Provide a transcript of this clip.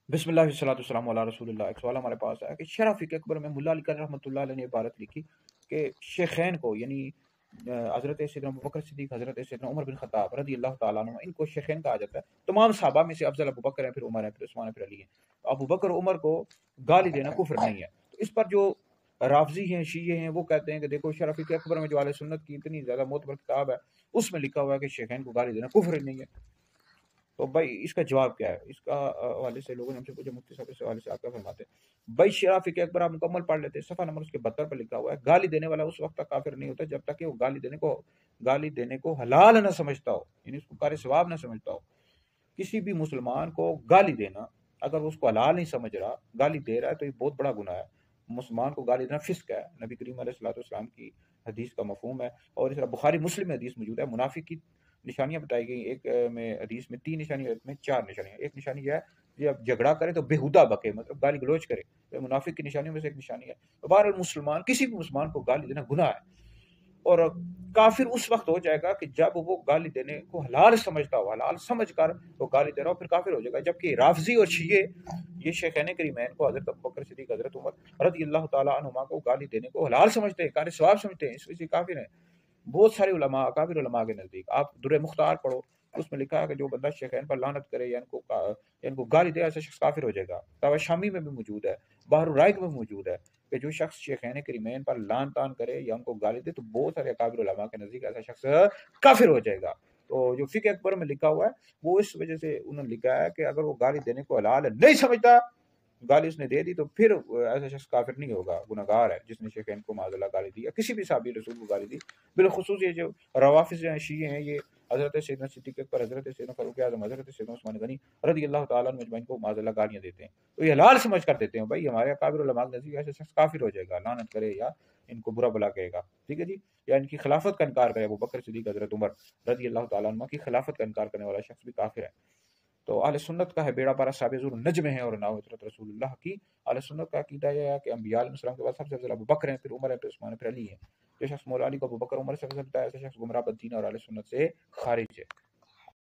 بسم اللہ والصلاۃ والسلام علی رسول اللہ۔ ایک سوال ہمارے پاس ہے کہ شرح فقہ اکبر میں ملا علی قاری رحمۃ اللہ علیہ نے عبارت لکھی کہ شیخین کو یعنی حضرت سیدنا ابوبکر صدیق، حضرت سیدنا عمر بن خطاب رضی اللہ تعالیٰ عنہ، ان کو شیخین کہا جاتا ہے۔ تمام صحابہ میں سے افضل ابوبکر ہیں، پھر عمر ہے، پھر عثمان ہے، پھر علی ہے۔ تو ابوبکر اور عمر کو گالی دینا کفر نہیں ہے۔ تو اس پر جو رافضی ہیں، شیعہ ہیں، وہ کہتے ہیں کہ دیکھو شرح فقہ اکبر میں جو اہل سنت کی اتنی زیادہ معتبر کتاب ہے، اس میں لکھا ہوا ہے کہ شیخین کو گالی دینا کفر نہیں ہے۔ تو بھائی اس کا جواب کیا ہے؟ اس کا حوالے سے لوگوں نے ہم سے پوچھا، مفتی صاحب اس حوالے سے آپ کیا فرماتے ہیں؟ بھائی شرح فقہ اکبر آپ مکمل پڑھ لیتے ہیں، صفحہ نمبر اس کے 72 پر لکھا ہوا ہے گالی دینے والا اس وقت تک کافر نہیں ہوتا جب تک کہ وہ گالی دینے کو حلال نہ سمجھتا ہو، یعنی اس کو کار ثواب نہ سمجھتا ہو۔ کسی بھی مسلمان کو گالی دینا، اگر وہ اس کو حلال نہیں سمجھ رہا، گالی دے رہا ہے، تو یہ بہت بڑا گناہ ہے۔ مسلمان کو گالی دینا فسق ہے، نبی کریم علیہ الصلوۃ والسلام کی حدیث کا مفہوم ہے، اور اس طرح بخاری مسلم میں حدیث موجود ہے۔ منافق کی نشانیاں بتائی گئی، ایک میں حدیث میں 3 نشانیاں، ایک میں 4 نشانیاں۔ ایک نشانی یہ ہے کہ اب جھگڑا کرے تو بےہودہ بکے، مطلب گالی گلوچ کرے، تو منافق کی نشانیوں میں سے ایک نشانی ہے۔ تو بہرحال مسلمان، کسی بھی مسلمان کو گالی دینا گناہ ہے، اور کافر اس وقت ہو جائے گا کہ جب وہ گالی دینے کو حلال سمجھتا ہو، حلال سمجھ کر وہ گالی دے رہا ہو، پھر کافر ہو جائے گا۔ جبکہ رافضی اور شیعہ یہ شیخین کریمین کو، حضرت ابوبکر صدیق، حضرت عمر رضی اللہ تعالیٰ عنہما کو گالی دینے کو حلال سمجھتے ہیں، کار ثواب سمجھتے ہیں، اس وجہ سے کافر ہیں۔ بہت سارے علماء، اکابر علماء کے نزدیک، آپ در مختار پڑھو، اس میں لکھا ہے کہ جو بندہ شیخین پر لعنت کرے یا ان کو گالی دے، ایسا شخص کافر ہو جائے گا۔ تاوہ شامی میں بھی موجود ہے، بحر الرائق میں موجود ہے کہ جو شخص شیخین کریمین پر لعن طعن کرے یا ان کو گالی دے، تو بہت سارے اکابر علماء کے نزدیک ایسا شخص کافر ہو جائے گا۔ تو جو فقہ اکبر میں لکھا ہوا ہے، وہ اس وجہ سے انہوں نے لکھا ہے کہ اگر وہ گالی دینے کو حلال نہیں سمجھتا، گالی اس نے دے دی، تو پھر ایسا شخص کافر نہیں ہوگا، گناہگار ہے جس نے شیخین کو معاذ اللہ گالی دی یا کسی بھی صحابی رسول کو گالی دی۔ بالخصوص یہ جو روافظ ہیں، شیعہ ہیں، یہ حضرت سیدنا صدیق اکبر، حضرت سیدنا فاروق اعظم، حضرت سیدنا عثمان غنی رضی اللہ تعالیٰ عنہ مجمعین کو معاذ اللہ گالیاں دیتے ہیں، تو یہ حلال سمجھ کر دیتے ہیں۔ بھائی ہمارے اکابر علماء کے نزدیک ایسا شخص کافر ہو جائے گا، لعنت کرے یا ان کو برا بلا کہے گا، ٹھیک ہے جی، یا ان کی خلافت کا انکار کرے، ابو بکر صدیق، حضرت عمر رضی اللہ تعالیٰ عنہ کی خلافت کا انکار کرنے والا شخص بھی کافر ہے۔ تو اہل سنت کا ہے بیڑا پارا سابز النجم ہے، اور ناو عطرت رسول اللہ کی۔ اہل سنت کا عقیدہ یہ ہے کہ انبیاء علیہ السلام کے بعد سب سے افضل ابو بکر ہیں، پھر عمر ہے، پھر عثمان ہے، پھر علی ہے۔ جو شخص مولا علی کو ابو بکر عمر سے افضل بتایا، ایسا شخص گمراہ بدین اور اہل سنت سے خارج ہے۔